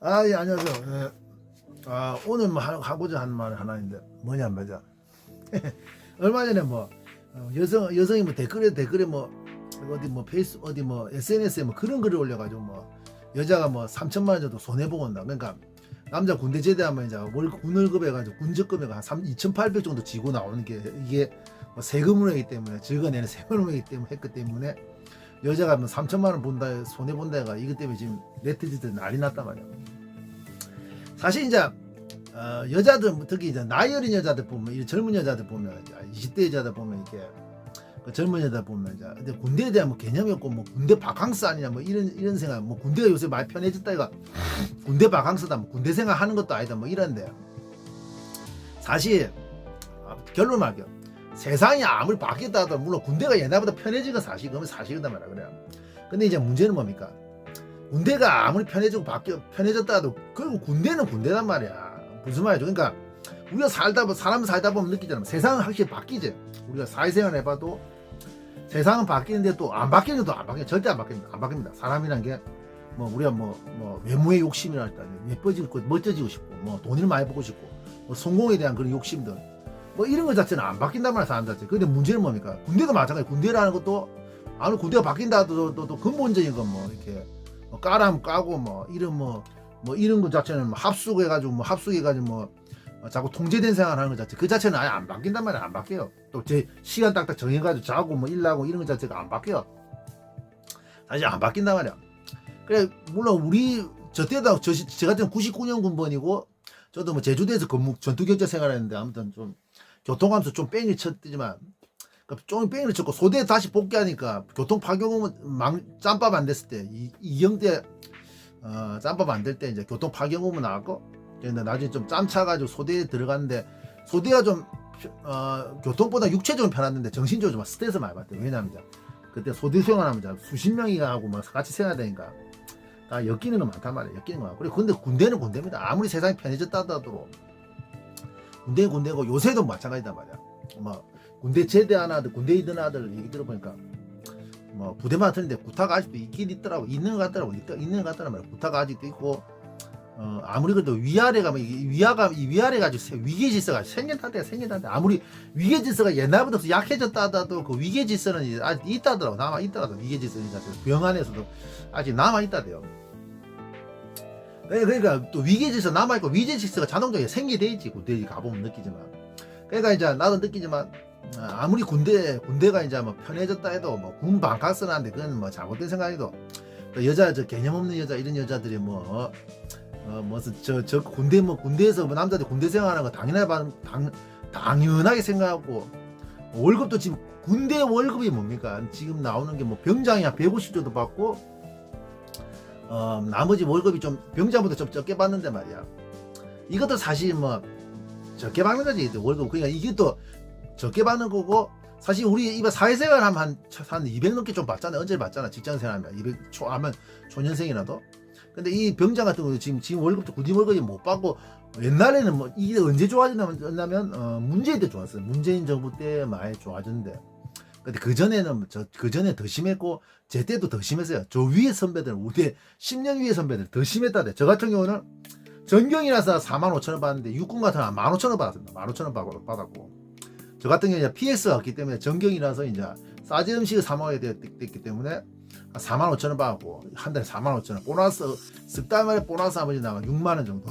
예, 안녕하세요. 예. 오늘 뭐 하고자 하는 말 하나인데 뭐냐 말이야. 얼마 전에 뭐 여성이 뭐 댓글에 뭐 어디 뭐 어디 뭐 SNS에 뭐 그런 글을 올려가지고 뭐 여자가 뭐 3천만 원 정도 손해 보고 온다. 그러니까 남자 군대 제대하면 이제 군월급 해가지고 군적금액 한 2,800 정도 지고 나오는 게 이게 뭐 세금으로 하기 때문에 적어내는 세금으로 하기 때문에 했기 때문에 여자가 뭐 3천만 원 본다 손해 본다가 이것 때문에 지금 네티즌들 난리 났단 말이야. 사실 이제 여자들 특히 이제 나이 어린 여자들 보면 이 젊은 여자들 보면 이제 20대 여자들 보면 이게 그 젊은 여자 보면 이제 근데 군대에 대한 뭐 개념이 없고 뭐 군대 바캉스 아니냐 뭐 이런 생각 뭐 군대가 요새 많이 편해졌다 이가 군대 바캉스다 뭐 군대 생활 하는 것도 아니다 뭐 이런데 사실 결론 말게요. 세상이 아무리 바뀌었다 하더라도 물론 군대가 옛날보다 편해진 건 사실 그건 사실이단 말이야 그래요. 근데 이제 문제는 뭡니까? 군대가 아무리 편해지고 편해졌다 해도 결국 군대는 군대란 말이야. 무슨 말이죠? 그러니까 우리가 사람 살다 보면 느끼잖아. 세상은 확실히 바뀌지. 우리가 사회생활 해봐도 세상은 바뀌는데 또 안 바뀌는 것도 안 바뀌어. 절대 안 바뀝니다. 안 바뀝니다. 사람이란 게 뭐 우리가 뭐 외모의 욕심이라 할까 예뻐지고 멋져지고 싶고 뭐 돈을 많이 벌고 싶고 뭐 성공에 대한 그런 욕심들 뭐 이런 것 자체는 안 바뀐단 말이야 사람 자체. 근데 문제는 뭡니까? 군대도 마찬가지. 군대라는 것도 아무리 군대가 바뀐다 하더라도 또 근본적인 건 뭐 이렇게 뭐 까라면 까고 뭐 이런 뭐 이런 것 자체는 뭐 합숙해가지고 자꾸 통제된 생활하는 것 자체 그 자체는 아예 안 바뀐단 말이야. 안 바뀌어요. 또 제 시간 딱딱 정해가지고 자고 뭐 일하고 이런 것 자체가 안 바뀌어. 사실 안 바뀐단 말이야. 그래 물론 저 때도 저 같은 99년 군번이고 저도 뭐 제주도에서 전투경제 생활했는데 아무튼 좀 교통하면서 좀 뺑이 쳤지만 좀 뺑이를 쳤고 소대에 다시 복귀하니까 교통 파견오면 짬밥 안 됐을 때 이경대 짬밥 안 될 때 이제 교통 파견오면 나왔고 근데 나중에 좀 짬 차가지고 소대에 들어갔는데 소대가 좀 교통보다 육체적으로 편했는데 정신적으로 좀 스트레스 많이 받대. 왜냐면 이제 그때 소대 생활하면 수십 명이 하고 뭐 같이 생활되니까 다 엮이는 거 많단 말이야. 엮이는 거. 그리고 근데 군대는 군대입니다. 아무리 세상이 편해졌다 하더라도 군대는 군대고 요새도 마찬가지단 말이야. 뭐 군대 제대한 아들, 군대 있던 아들 얘기 들어보니까 뭐 부대만 같은데 구타가 아직도 있긴 있더라고. 있는 것 같더라고. 있는 것 같더란 말이야. 구타가 아직도 있고 아무리 그래도 위아래가 위아래 가지고 위계 질서가 생긴다는데 아무리 위계 질서가 옛날보다 약해졌다 하더라도 그 위계 질서는 아직 있다더라고. 남아 있다더라고. 위계 질서 자체가 병 안에서도 아직 남아 있다대요. 그러니까 또 위계 질서 남아 있고 위계 질서가 자동적으로 생기돼 있지. 군대 가보면 느끼지만. 그러니까 이제 나도 느끼지만 아무리 군대가 이제 뭐 편해졌다 해도 뭐 군 반값쓰는데 그건 뭐 잘못된 생각이도 또 여자 저 개념 없는 여자 이런 여자들이 무슨 저 군대에서 뭐 남자들 군대 생활하는 거 당연하게 생각하고 월급도 지금 군대 월급이 뭡니까? 지금 나오는 게 뭐 병장이 한 150 정도 받고 나머지 월급이 좀 병장보다 좀 적게 받는데 말이야. 이것도 사실 뭐 적게 받는 거지 월급. 그러니까 이게 또 적게 받는 거고 사실 우리 이번 사회생활 하면 한 200 넘게 좀 받잖아. 언제 받잖아. 직장생활 하면 200 하면 초년생이라도. 근데 이 병장 같은 경우 지금 월급도 군인 월급이 못 받고 옛날에는 뭐 이게 언제 좋아졌냐면 문재인 때 좋았어요. 문재인 정부 때 많이 좋아졌는데 근데 그 전에 더 심했고 제 때도 더 심했어요. 저 위에 선배들 우리 10년 위에 선배들 더 심했다대. 저 같은 경우는 전경이라서 45,000원 받는데 육군 같은 경우는 15,000원 받았습니다. 15,000원 받았고 저 같은 경우는 PS가 없기 때문에 전경이라서 이제 싸지 음식을 사 먹어야 됐기 때문에 45,000원 받았고 한 달에 45,000원 보너스 석 달 만에 보너스 한 번씩 나가 6만원 정도.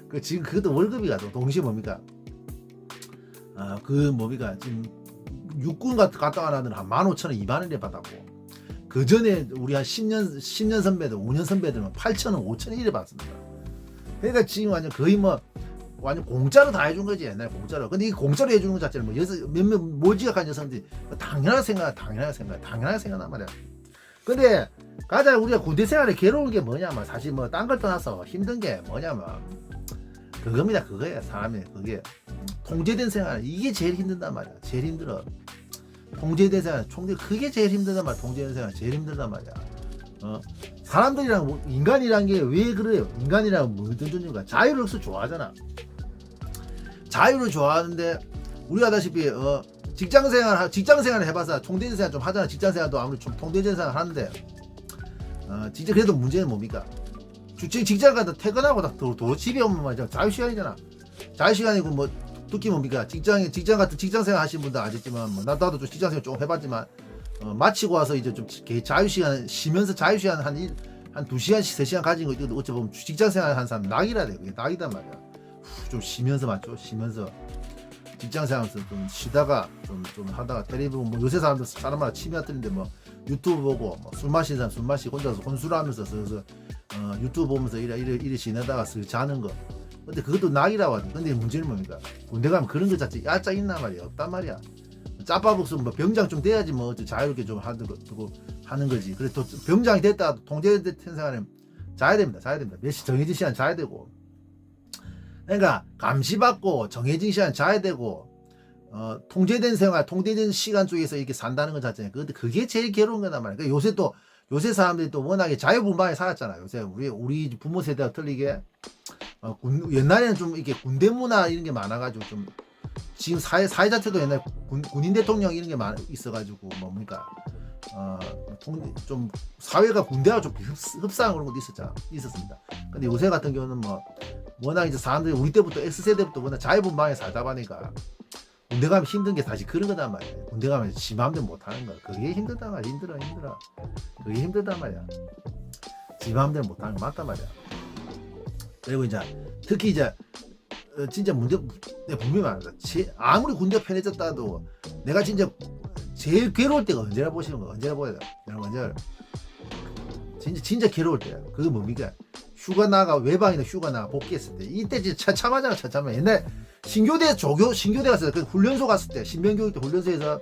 그 지금 그것도 월급이 가도 동시에 뭡니까? 지금 육군 갔다 가는 한 15,000원 2만원에 받았고 그 전에 우리 한 10년 선배들 5년 선배들은 8,000원 5,000원 이래 받습니다. 그러니까 지금 완전 거의 뭐 완전 공짜로 다 해준 거지. 옛날에 공짜로. 근데 이 공짜로 해주는 것 자체는 뭐 몇몇 몰지각한 여성들이 당연하게 생각한 말이야. 근데 가장 우리가 군대 생활에 괴로운 게 뭐냐면 사실 뭐 딴 걸 떠나서 힘든 게 뭐냐면 그겁니다. 그거예요. 사람이 그게 통제된 생활 이게 제일 힘든단 말이야. 제일 힘들어. 통제된 생활 그게 제일 힘들단 말이야. 통제된 생활 제일 힘들단 말이야. 사람들이랑 인간이란 게 왜 그래요? 인간이랑 뭐든 존재가 자유를 좋아하잖아. 자유를 좋아하는데 우리가 아다시피 직장생활 해봐서 통제된 생활 좀 하잖아. 직장생활도 아무리 좀 통제된 생활 하는데 진짜 그래도 문제는 뭡니까? 직장 가다 퇴근하고 도 집에 오면 말이야 자유시간이잖아. 자유시간이고 뭐 특히 뭡니까 직장 같은 직장생활 하시는 분들 아시지만 뭐 나도 좀 직장생활 조금 해봤지만 마치고 와서 이제 좀 자유시간 쉬면서 자유시간 한 2시간씩 3시간 가진 거 이거 어찌 보면 직장생활 한 사람 낙이라 돼. 그게 낙이단 말이야. 좀 쉬면서 맞죠? 쉬면서 직장생활에서 좀 쉬다가 좀 하다가 텔레비 보고 뭐 요새 사람마다 취미가 틀린데 뭐 유튜브 보고 뭐 술 마시는 사람 술 마시고 혼자서 혼술하면서 유튜브 보면서 이래 지내다가 자는 거. 근데 그것도 낙이라고 하지. 근데 문제는 뭡니까? 군대 가면 그런 거 자체 야짜 있나 말이야. 없단 말이야. 짜파복수 뭐 병장 좀 돼야지 뭐 자유롭게 좀 하는 거지. 그래 또 병장이 됐다 통제된 생활은 자야 됩니다. 몇 시 정해진 시간 자야 되고. 그러니까 감시받고 정해진 시간 자야 되고 통제된 생활, 통제된 시간 쪽에서 이렇게 산다는 것 자체는 그게 제일 괴로운 거단 말이야. 그러니까 요새 사람들이 또 워낙에 자유분방하게 살았잖아. 요새 우리 부모 세대와 틀리게 옛날에는 좀 이렇게 군대 문화 이런 게 많아가지고 좀 지금 사회 자체도 옛날 군인 대통령 이런 게 있어가지고 뭡니까 좀 사회가 군대와 좀 흡사한 그런 것도 있었습니다. 근데 요새 같은 경우는 뭐 워낙 이제 사람들이 우리 때부터 X세대부터 워낙 자유분방하게 살다 보니까 군대 가면 힘든 게 사실 그런 거단 말이야. 군대 가면 지 마음대로 못하는 거야. 그게 힘들단 말이야. 힘들어. 그게 힘들단 말이야. 지 마음대로 못하는 거 맞단 말이야. 그리고 이제 특히 이제 진짜 내가 분명히 말한다. 아무리 군대 편해졌다도 내가 진짜 제일 괴로울 때가 언제나 보시는 거야. 언제나 보여야 돼. 언제나 진짜 괴로울 때야. 그게 뭡니까? 외방이나 휴가 나가 복귀했을 때 이때 진짜 처참하잖아. 옛날 신교대 갔을 때 그 훈련소 갔을 때 신병교육 때 훈련소에서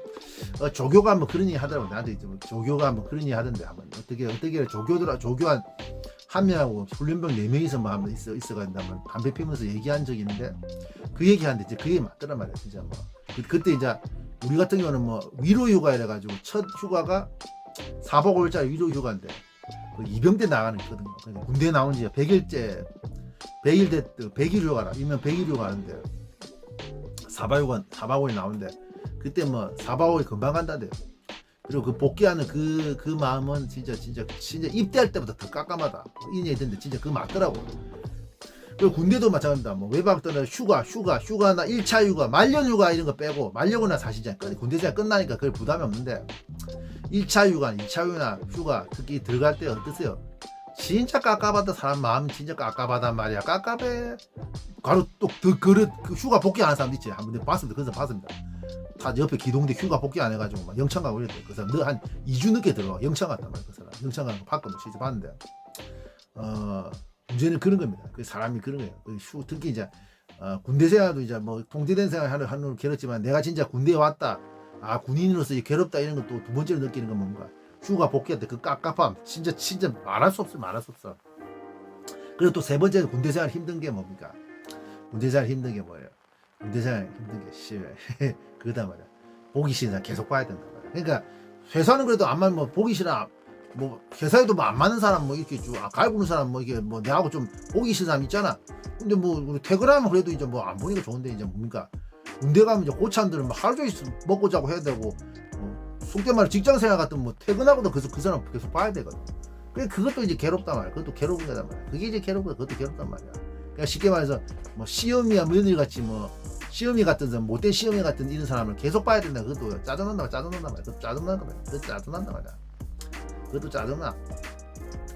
조교가 한번 그런 얘기 하더라고. 나한테 조교가 한번 그런 얘기 하던데 한번 어떻게 조교 한 명하고 훈련병 4명이서 뭐 한번 있어가지고 한번 담배 피우면서 얘기한 적이 있는데 그 얘기하는데 이제 그게 맞더란 말이야. 진짜 뭐 그때 이제 우리 같은 경우는 뭐 위로휴가 이래가지고 첫 휴가가 4박 5일짜리 위로휴가인데 그 이병대 나가는 거거든요. 그러니까 군대 나온 지 100일 휴가라. 이면 100일 휴가하는데 4박 5일 나오는데 그때 뭐 4박 5일 금방 간다대요. 그리고 그 복귀하는 그 마음은 진짜 입대할 때보다 더 깜깜하다. 이 얘기 듣는데 진짜 그거 맞더라고. 그리고 군대도 마찬가지입니다. 뭐 외박 떠나 휴가나 1차 휴가, 말년 휴가 이런 거 빼고 말려고나 사실상 군대 생활 끝나니까 그걸 부담이 없는데 1차 휴가, 2차 휴가 특히 들어갈 때 어떠세요? 진짜 깝깝하다. 사람 마음 진짜 깝깝하단 말이야. 깝깝해. 바로 또 그 휴가 복귀 안 하는 사람도 있지. 한번 봤습니다. 그래서 봤습니다. 다 옆에 기동대 휴가 복귀 안 해가지고 막 영창 가고 이랬대. 그 사람 한 2주 늦게 들어와. 영창 갔단 말이야. 그 사람 영창 가는 거 봤거든. 실제 봤는데 문제는 그런 겁니다. 그 사람이 그런 거예요. 특히 이제 군대 생활도 이제 뭐 통제된 생활 하는 걸 괴롭지만 내가 진짜 군대에 왔다. 군인으로서 괴롭다 이런 것도 두 번째로 느끼는 건 뭔가 휴가 복귀할 때 그 깝깝함 진짜 말할 수 없어. 그리고 또 세 번째 군대 생활 힘든 게 뭡니까? 군대 생활 힘든 게 뭐예요? 군대 생활 힘든 게 그거단 말이야. 보기 싫은 계속 봐야 된단 말이야. 그러니까 회사는 그래도 안만 뭐 보기 싫어. 뭐 회사에도 뭐 안 맞는 사람 뭐 이렇게 갈구는 사람 뭐 이게 뭐 내하고 좀 보기 싫은 사람 있잖아. 근데 뭐 우리 퇴근하면 그래도 이제 뭐 안 보니까 좋은데 이제 뭡니까? 군대 가면 이제 고참들은 뭐 하루 종일 먹고 자고 해야 되고 속된 말로 직장 생활 같은 뭐 퇴근하고도 그 사람 계속 봐야 되거든. 그래 그것도 이제 괴롭단 말이야. 그것도 괴로운 거단 말이야. 그게 이제 그것도 괴롭단 말이야. 그러니까 쉽게 말해서 뭐 시어미야 며느리 같이 뭐 시어미 같은 사람 못된 시어미 같은 이런 사람을 계속 봐야 된다. 그것도 짜증난다 말이야. 그것도 짜증난다 말이야. 그것도 짜증나.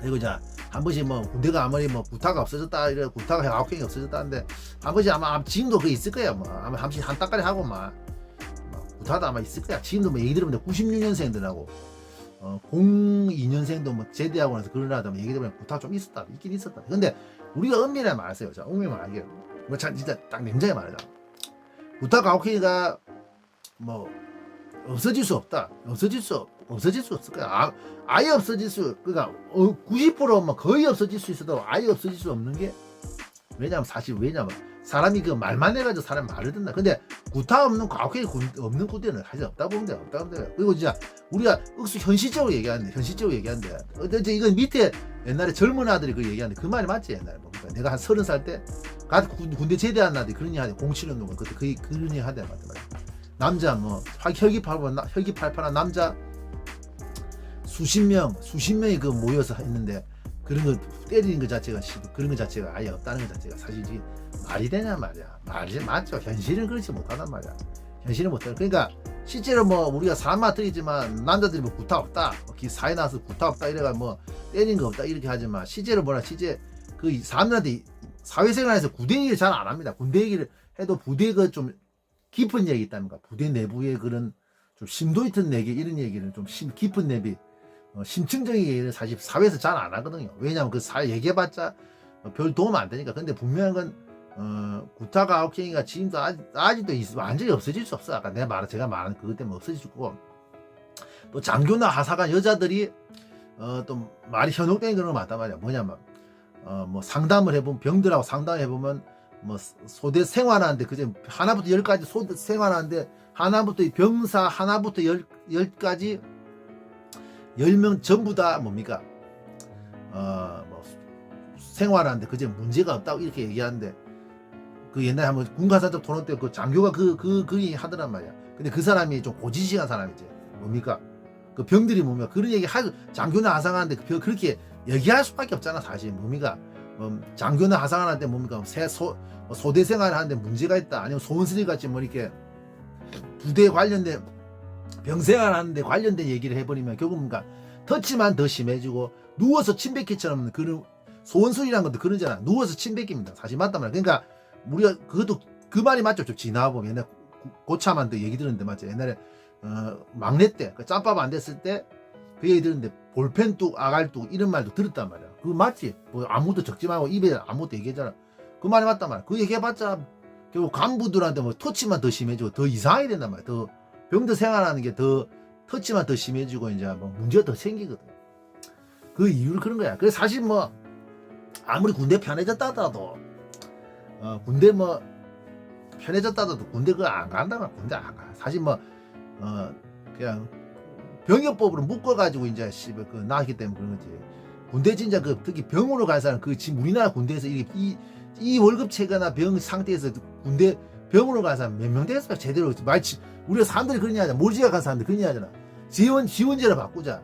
그리고 이제 한 번씩 뭐 군대가 아무리 뭐 구타가 없어졌다 이래 구타가 아홉경이 없어졌다는데 한 번씩 아마 지금도 그게 있을 거야. 뭐 아마 한 번씩 한 따까리 하고 막 구타도 아마 있을 거야. 지금도 뭐 얘기 들으면 96년생들하고 02년생도 뭐 제대하고 나서 그러려다 얘기 들으면 구타 좀 있긴 있었다. 근데 우리가 엄밀히 말하세요. 자, 엄밀히 말하게 뭐 진짜 딱 냉정히 말하자. 구타 가혹행위가 뭐 없어질 수 없다. 없어질 수 없을 거야. 아예 없어질 수, 그러니까 90% 거의 없어질 수 있어도 아예 없어질 수 없는 게 왜냐면 사람이 그 말만 해가지고 사람 말을 듣는다. 근데 구타 없는 가혹행위 없는 군대는 사실 없다 보면 돼. 그리고 진짜 우리가 현실적으로 얘기하는데 어제 이건 밑에 옛날에 젊은 아들이 그 얘기하는데 그 말이 맞지 옛날에 보니까 내가 한 30살 때 군대 제대한 아들이 그런 얘기 하대. 07년도가 그때 그런 얘기 하대 맞다. 남자 뭐 혈기팔팔한 남자 수십 명이 그 모여서 했는데 그런 거 때리는 것 자체가 그런 것 자체가 아예 없다는 것 자체가 사실 말이 되냐 말이야. 말이 맞죠. 현실은 그렇지 못하단 말이야. 현실은 못해. 그러니까 실제로 뭐 우리가 사람만 들이지만 남자들이 뭐 구타 없다, 사회 나와서 구타 없다 이래가 뭐 때리는 거 없다 이렇게 하지만 실제로 뭐라 실제 그 사람들한테 사회생활에서 군대 얘기를 잘 안 합니다. 군대 얘기를 해도 부대 그 좀 깊은 얘기 있답니까? 부대 내부의 그런 좀 심도 있는 얘기 이런 얘기는 좀 깊은 내비 심층적인 얘기를 사실 사회에서 잘 안 하거든요. 왜냐하면 그 사회 얘기해봤자 별 도움 안 되니까. 근데 분명한 건 구타가 아웃갱이가 지금도 아직도 완전히 없어질 수 없어. 아까 제가 말한 그것 때문에 없어질 수 없고, 또 장교나 하사관 여자들이 또 말이 현혹된 그런 거 맞단 말이야. 뭐냐면 뭐 상담을 해보면 병들하고 상담을 해보면 뭐 소대 생활하는데 그제 하나부터 10까지 소대 생활하는데 하나부터 병사 하나부터 10까지 10명 전부 다 뭡니까 뭐 생활하는데 그제 문제가 없다고 이렇게 얘기하는데, 그 옛날에 한번 군가사적 토론 때 그 장교가 그 얘기 하더란 말이야. 근데 그 사람이 좀 고지식한 사람이지. 뭡니까 그 병들이 뭡니까 그런 얘기 장교나 하상하는데 그렇게 얘기할 수밖에 없잖아 사실. 뭡니까 장교나 하상하는데 뭡니까 소대 생활을 하는데 문제가 있다, 아니면 소원스리 같이 뭐 이렇게 부대 관련된 병생활 하는데 관련된 얘기를 해버리면 결국 뭔가 터치만 더 심해지고 누워서 침뱉기처럼 그런 소원술이라는 것도 그러잖아. 누워서 침뱉기입니다. 사실 맞단 말이야. 그러니까 우리가 그것도 그 말이 맞죠. 좀 지나와 보면 옛날 고참한테 얘기 들었는데 맞죠. 옛날에 막내 때 짬밥 안 됐을 때 그 얘기 들었는데 볼펜 뚝 아갈 뚝 이런 말도 들었단 말이야. 그거 맞지? 뭐 아무도 적지 말고 입에 아무것도 얘기했잖아. 그 말이 맞단 말이야. 그 얘기해봤자 결국 간부들한테 뭐 터치만 더 심해지고 더 이상하게 된단 말이야. 더 병들 생활하는 게 더 터치만 더 심해지고 이제 뭐 문제가 더 생기거든. 그 이유는 그런 거야. 그래서 사실 뭐 아무리 군대 편해졌다 하더라도 군대 뭐 편해졌다 하더라도 군대 그거 안 간다면 군대 안 가. 사실 뭐 그냥 병역법으로 묶어가지고 이제 그 나왔기 때문에 그런 거지. 군대 진짜 그 특히 병으로 갈 사람 그 지금 우리나라 군대에서 이 월급 체계나 병 상태에서 군대 병으로 간 사람 몇 명 됐어요 제대로. 우리가 사람들이 그런 얘기 하잖아. 몰지각한 사람들 그런 얘기 하잖아. 지원제를 바꾸자.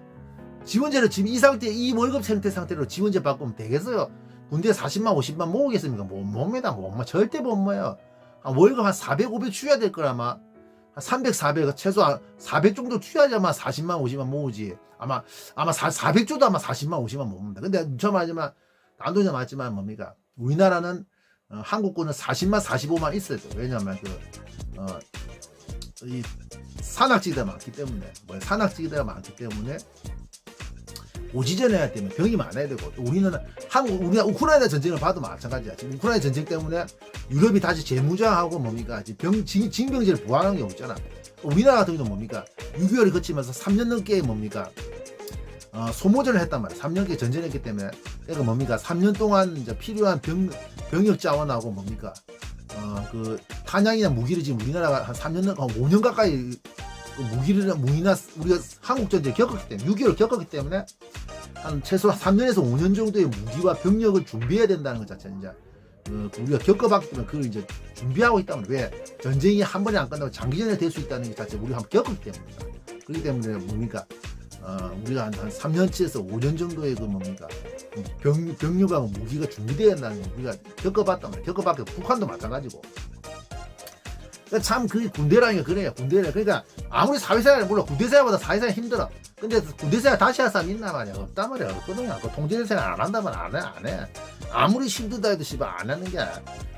지원제를 지금 이 상태, 이 월급 상태로 지원제 바꾸면 되겠어요? 군대 40만 50만 모으겠습니까? 못 모읍니다. 절대 못 모여요. 월급 한 400, 500 추야 될 거라마. 한 300, 400 최소한 400 정도 추야야만 40만 50만 모으지. 아마 400 줘도 아마 40만 50만 모읍니다. 근데 저 말하지만 안도자 맞지만 뭡니까? 우리나라는 한국군은 40만 45만 있어야 돼. 왜냐면 이 산악지대가 많기 때문에 산악지대가 많기 때문에 오지전해야 되면 병이 많아야 되고, 또 우리가 우크라이나 전쟁을 봐도 마찬가지야. 지금 우크라이나 전쟁 때문에 유럽이 다시 재무장하고 뭡니까 징병제를 부활하는 경우 있잖아. 우리나라 같은 경우는 뭡니까 6.25를 거치면서 3년 넘게 뭡니까 소모전을 했단 말이야. 3년 넘게 전쟁했기 때문에. 그러니까 뭡니까 3년 동안 이제 필요한 병역 자원하고 뭡니까 그 탄약이나 무기를 지금 우리나라가 한 3년 한 5년 가까이 무기나 우리가 한국 전쟁을 겪었기 때문에 6.25를 겪었기 때문에 한 최소 3년에서 5년 정도의 무기와 병력을 준비해야 된다는 것 자체 이제 우리가 겪어봤기 때문에 그걸 이제 준비하고 있다면, 왜 전쟁이 한 번에 안 끝나고 장기전에 될 수 있다는 것 자체 우리가 한번 겪었기 때문입니다. 그렇기 때문에 뭡니까 우리가 한 3년치에서 5년 정도의 그 뭡니까 병력하고 무기가 준비되어야 한다는 거 우리가 겪어봤단 말이에요. 겪어봤고 북한도 마찬가지고. 그러니까 참 그 군대라는 게 그래요. 군대라. 그러니까 아무리 사회생활 몰라 군대생활보다 사회생활 힘들어. 근데 군대생활 다시 할 사람 있나 말이야. 없단 말이야. 없거든요. 그 통제생활 안 한다면 안 해. 아무리 힘들다 해도 씨발 안 하는 게.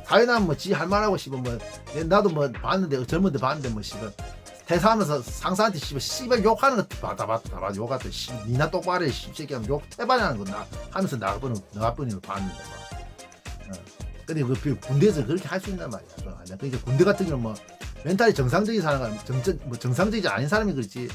사회 나면 뭐 지 할 말하고 씨발 뭐 나도 뭐 봤는데 젊은 데 봤는데 뭐 씨발 퇴사하면서 상사한테 씨발 욕하는 거 다 봤다. 욕한테 니나 똑바로 해 씨새끼 하면 욕 태반하는 거 하면서 나가버리는 거 봤는데 뭐. 근데 그 군대에서 그렇게 할 수 있단 말이야. 그러니까 군대 같은 경우는 뭐 멘탈이 정상적인 사람, 정상적이지 아닌 사람이 그렇지.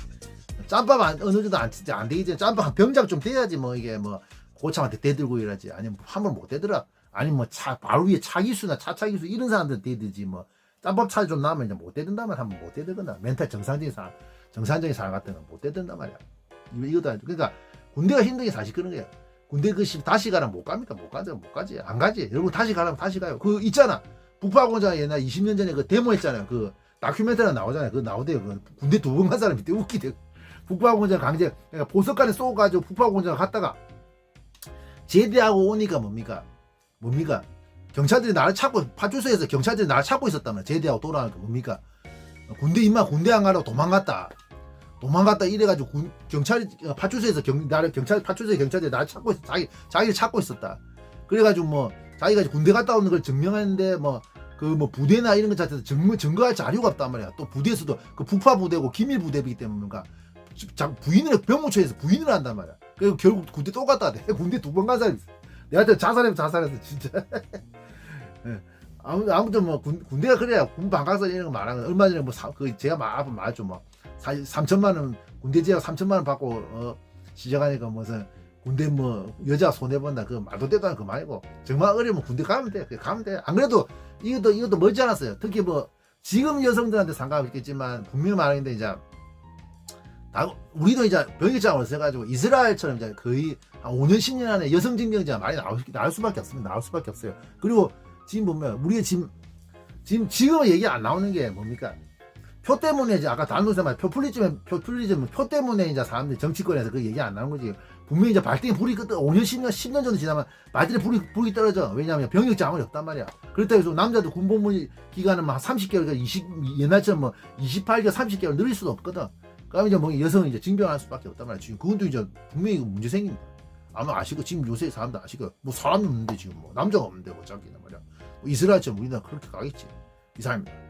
짬밥 어느 정도 안 되겠지. 짬밥 병장 좀 돼야지 뭐 이게 뭐 고참한테 대들고 이러지. 아니면 함부로 못 대더라. 아니면 뭐 바로 위에 차기수나 차기수 이런 사람들 대들지 뭐. 짬밥 차이 좀 나면 이제 못 대든다면 한번 못 대들거나 멘탈 정상적인 사람 같은 건 못 대든단 말이야. 이거도 그러니까 군대가 힘든 게 사실 그런 거야. 군대 다시 가라 못 갑니까? 못 가지. 안 가지. 여러분 다시 가라면 다시 가요. 그 있잖아. 북파공장 옛날 20년 전에 그 데모 했잖아요. 그 다큐멘터리 나오잖아요. 그거 나오대요. 그 군대 2번 간 사람이 되게 웃기대. 북파공장 강제, 그러니까 보석간에 쏘가지고 북파공장 갔다가 제대하고 오니까 뭡니까? 경찰들이 나를 찾고, 파출소에서 경찰들이 나를 찾고 있었다면 제대하고 돌아가니까 뭡니까? 군대 안 가라고 도망갔다 이래가지고 파출소에서 파출소의 경찰들이 나를 찾고 자기를 찾고 있었다. 그래가지고 뭐 자기가 군대 갔다 오는 걸 증명하는데 부대나 이런 것 자체에서 증거할 자료가 없단 말이야. 또 부대에서도 그 북파 부대고 기밀 부대이기 때문에 병무처에서 부인을 한단 말이야. 그리고 결국 군대 또 갔다 왔대. 군대 2번 간 사람이 있어. 내한테 자살했어 진짜. 예. 아무튼 뭐 군대가 그래야 군 방각선 이런 거 말하는 거. 얼마 전에 제가 말했죠. 3천만 원 군대 제약 3천만 원 받고 시작하니까 무슨 군대 여자 손해 본다 그 말도 되도 않은 그 말이고, 정말 어려면 군대 가면 돼. 가면 돼. 안 그래도 이것도 멀지 않았어요. 특히 지금 여성들한테 상관없겠지만 분명히 말하는데 이제 우리도 이제 병역장으로 써가지고 이스라엘처럼 이제 거의 한 5년 10년 안에 여성 징병제가 많이 나올 수밖에 없습니다. 나올 수밖에 없어요. 그리고 지금 보면 우리의 지금 얘기 안 나오는 게 뭡니까? 표 때문에 이제 아까 단문사 말 표풀리즘 표 때문에 이제 사람들이 정치권에서 그 얘기 안 나오는 거지. 분명히 이제 발등에 불이 5년 10년 정도 지나면 발등에 불이 떨어져. 왜냐하면 병역 자원이 없단 말이야. 그렇다고 해서 남자도 군복무 기간은 한 30개월, 옛날처럼 28개월, 30개월 늘릴 수도 없거든. 그러면 이제 여성은 이제 징병할 수밖에 없단 말이야. 지금 그것도 이제 분명히 문제 생깁니다. 아마 아시고 지금 요새 사람들 아시고 사람이 없는데 지금 남자가 없는데 자기는 말이야. 이스라엘처럼 우리나라 그렇게 가겠지. 이상입니다.